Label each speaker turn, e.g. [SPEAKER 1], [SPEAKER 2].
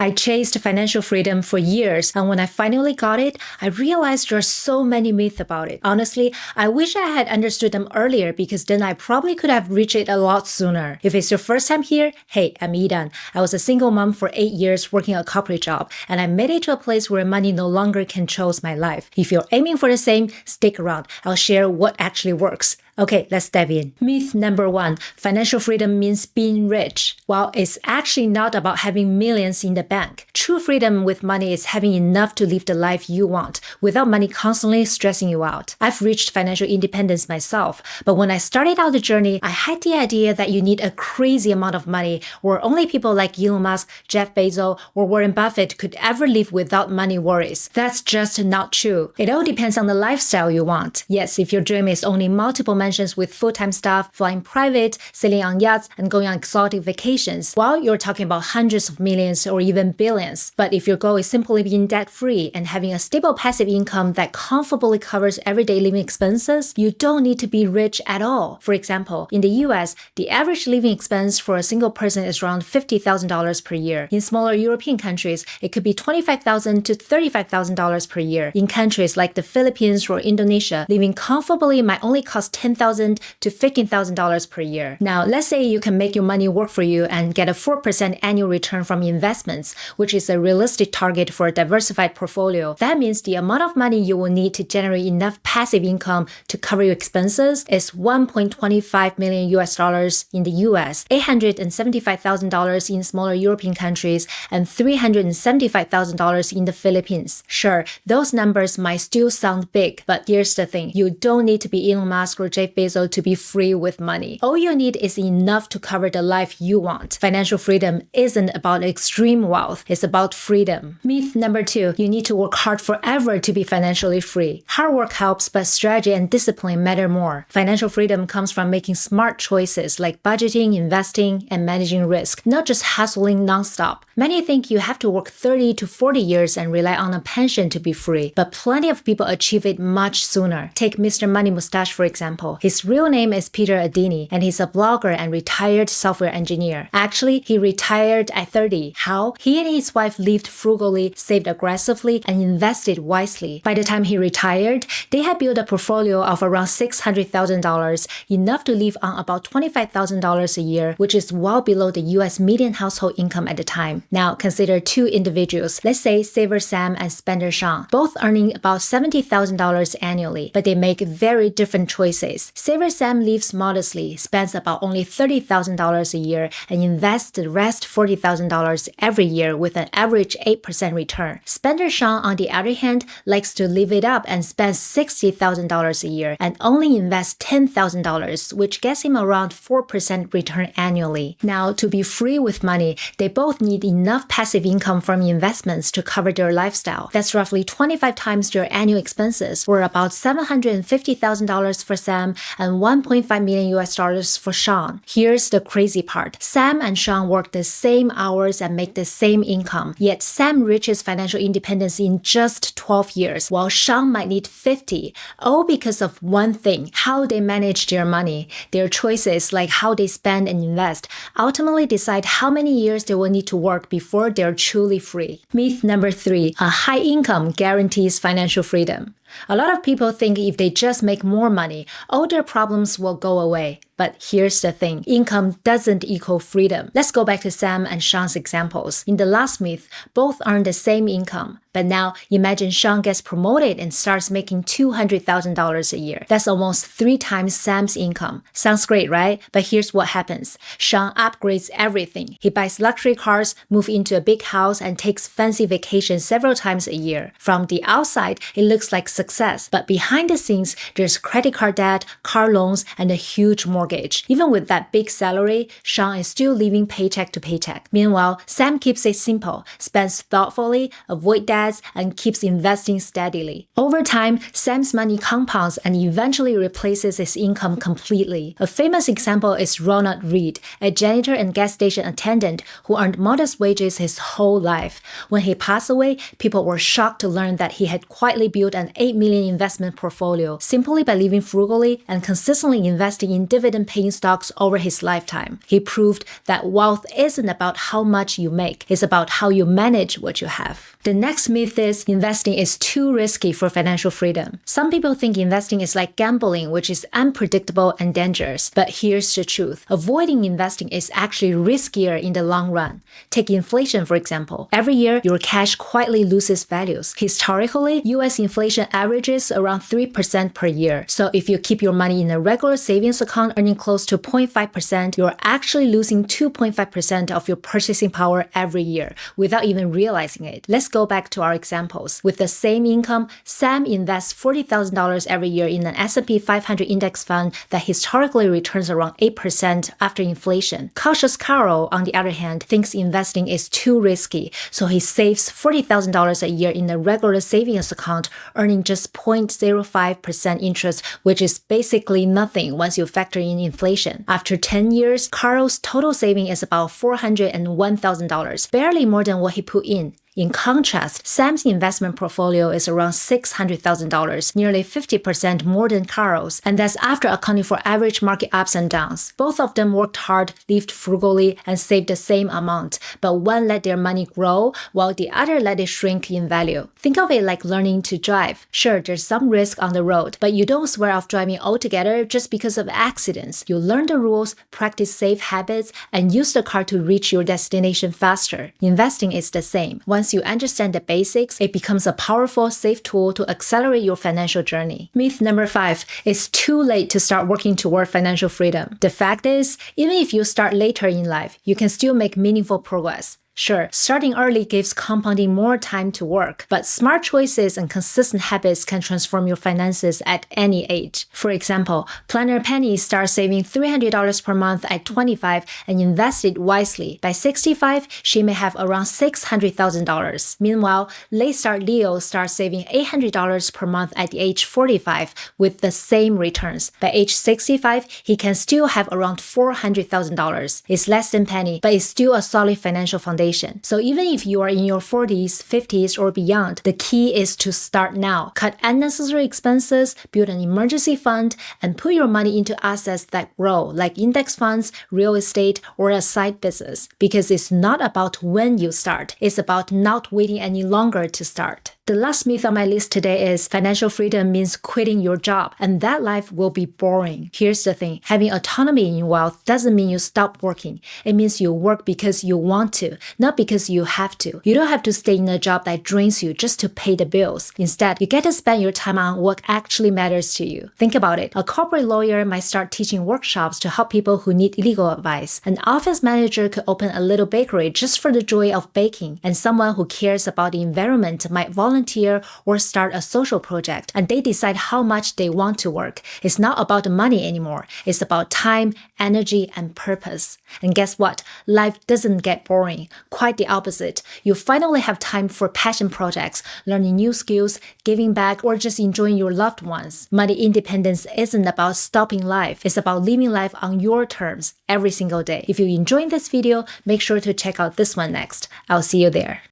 [SPEAKER 1] I chased financial freedom for years, and when I finally got it, I realized there are so many myths about it. Honestly, I wish I had understood them earlier because then I probably could have reached it a lot sooner. If it's your first time here, hey, I'm Yidan. I was a single mom for 8 years working a corporate job, and I made it to a place where money no longer controls my life. If you're aiming for the same, stick around. I'll share what actually works. Okay, let's dive in. Myth number 1, financial freedom means being rich. Well, it's actually not about having millions in the bank. True freedom with money is having enough to live the life you want without money constantly stressing you out. I've reached financial independence myself, but when I started out the journey, I had the idea that you need a crazy amount of money or only people like Elon Musk, Jeff Bezos, or Warren Buffett could ever live without money worries. That's just not true. It all depends on the lifestyle you want. Yes, if your dream is owning multiple mansions with full-time staff, flying private, sailing on yachts, and going on exotic vacations, well, you're talking about hundreds of millions or even billions. But if your goal is simply being debt-free and having a stable passive income that comfortably covers everyday living expenses, you don't need to be rich at all. For example, in the US, the average living expense for a single person is around $50,000 per year. In smaller European countries, it could be $25,000 to $35,000 per year. In countries like the Philippines or Indonesia, living comfortably might only cost $10,000 to $15,000 per year. Now, let's say you can make your money work for you and get a 4% annual return from investments, which is a realistic target for a diversified portfolio. That means the amount of money you will need to generate enough passive income to cover your expenses is $1.25 million in the US, $875,000 in smaller European countries, and $375,000 in the Philippines. Sure, those numbers might still sound big, but here's the thing. You don't need to be Elon Musk or Jeff Bezos to be free with money. All you need is enough to cover the life you want. Financial freedom isn't about extreme wealth. It's about freedom. Myth number 2, you need to work hard forever to be financially free. Hard work helps, but strategy and discipline matter more. Financial freedom comes from making smart choices like budgeting, investing, and managing risk, not just hustling nonstop. Many think you have to work 30 to 40 years and rely on a pension to be free, but plenty of people achieve it much sooner. Take Mr. Money Mustache, for example. His real name is Peter Adini, and he's a blogger and retired software engineer. Actually, he retired at 30. How? He and his wife lived frugally, saved aggressively, and invested wisely. By the time he retired, they had built a portfolio of around $600,000, enough to live on about $25,000 a year, which is well below the US median household income at the time. Now, consider 2 individuals, let's say Saver Sam and Spender Sean, both earning about $70,000 annually, but they make very different choices. Saver Sam lives modestly, spends about only $30,000 a year, and invests the rest $40,000 every year with an average 8% return. Spender Sean, on the other hand, likes to live it up and spends $60,000 a year and only invests $10,000, which gets him around 4% return annually. Now, to be free with money, they both need enough passive income from investments to cover their lifestyle. That's roughly 25 times their annual expenses, or about $750,000 for Sam and $1.5 million for Sean. Here's the crazy part. Sam and Sean work the same hours and make the same income, yet Sam reaches financial independence in just 12 years, while Sean might need 50, all because of one thing: how they manage their money. Their choices, like how they spend and invest, ultimately decide how many years they will need to work before they're truly free. Myth number 3, a high income guarantees financial freedom. A lot of people think if they just make more money, all their problems will go away. But here's the thing, income doesn't equal freedom. Let's go back to Sam and Sean's examples. In the last myth, both earn the same income. But now, imagine Sean gets promoted and starts making $200,000 a year. That's almost 3 times Sam's income. Sounds great, right? But here's what happens. Sean upgrades everything. He buys luxury cars, moves into a big house, and takes fancy vacations several times a year. From the outside, it looks like success. But behind the scenes, there's credit card debt, car loans, and a huge mortgage. Even with that big salary, Sean is still living paycheck to paycheck. Meanwhile, Sam keeps it simple, spends thoughtfully, avoids debt, and keeps investing steadily. Over time, Sam's money compounds and eventually replaces his income completely. A famous example is Ronald Reed, a janitor and gas station attendant who earned modest wages his whole life. When he passed away, people were shocked to learn that he had quietly built an $8 million investment portfolio simply by living frugally and consistently investing in dividend dividend-paying stocks over his lifetime. He proved that wealth isn't about how much you make, it's about how you manage what you have. The next myth is investing is too risky for financial freedom. Some people think investing is like gambling, which is unpredictable and dangerous. But here's the truth. Avoiding investing is actually riskier in the long run. Take inflation, for example. Every year, your cash quietly loses values. Historically, US inflation averages around 3% per year. So if you keep your money in a regular savings account earning close to 0.5%, you're actually losing 2.5% of your purchasing power every year without even realizing it. Let's go back to our examples. With the same income, Sam invests $40,000 every year in an S&P 500 index fund that historically returns around 8% after inflation. Cautious Carol, on the other hand, thinks investing is too risky, so he saves $40,000 a year in a regular savings account, earning just 0.05% interest, which is basically nothing once you factor in inflation. After 10 years, Carl's total saving is about $401,000, barely more than what he put in. In contrast, Sam's investment portfolio is around $600,000, nearly 50% more than Carl's, and that's after accounting for average market ups and downs. Both of them worked hard, lived frugally, and saved the same amount, but one let their money grow while the other let it shrink in value. Think of it like learning to drive. Sure, there's some risk on the road, but you don't swear off driving altogether just because of accidents. You learn the rules, practice safe habits, and use the car to reach your destination faster. Investing is the same. Once you understand the basics, it becomes a powerful, safe tool to accelerate your financial journey. Myth number 5, it's too late to start working toward financial freedom. The fact is, even if you start later in life, you can still make meaningful progress. Sure, starting early gives compounding more time to work, but smart choices and consistent habits can transform your finances at any age. For example, planner Penny starts saving $300 per month at 25 and invest it wisely. By 65, she may have around $600,000. Meanwhile, late start Leo starts saving $800 per month at the age 45 with the same returns. By age 65, he can still have around $400,000. It's less than Penny, but it's still a solid financial foundation. So even if you are in your 40s, 50s, or beyond, the key is to start now. Cut unnecessary expenses, build an emergency fund, and put your money into assets that grow, like index funds, real estate, or a side business. Because it's not about when you start, it's about not waiting any longer to start. The last myth on my list today is financial freedom means quitting your job, and that life will be boring. Here's the thing. Having autonomy in wealth doesn't mean you stop working. It means you work because you want to, not because you have to. You don't have to stay in a job that drains you just to pay the bills. Instead, you get to spend your time on what actually matters to you. Think about it. A corporate lawyer might start teaching workshops to help people who need legal advice. An office manager could open a little bakery just for the joy of baking. And someone who cares about the environment might volunteer or start a social project, and they decide how much they want to work. It's not about the money anymore. It's about time, energy, and purpose. And guess what? Life doesn't get boring. Quite the opposite. You finally have time for passion projects, learning new skills, giving back, or just enjoying your loved ones. Money independence isn't about stopping life. It's about living life on your terms every single day. If you enjoyed this video, make sure to check out this one next. I'll see you there.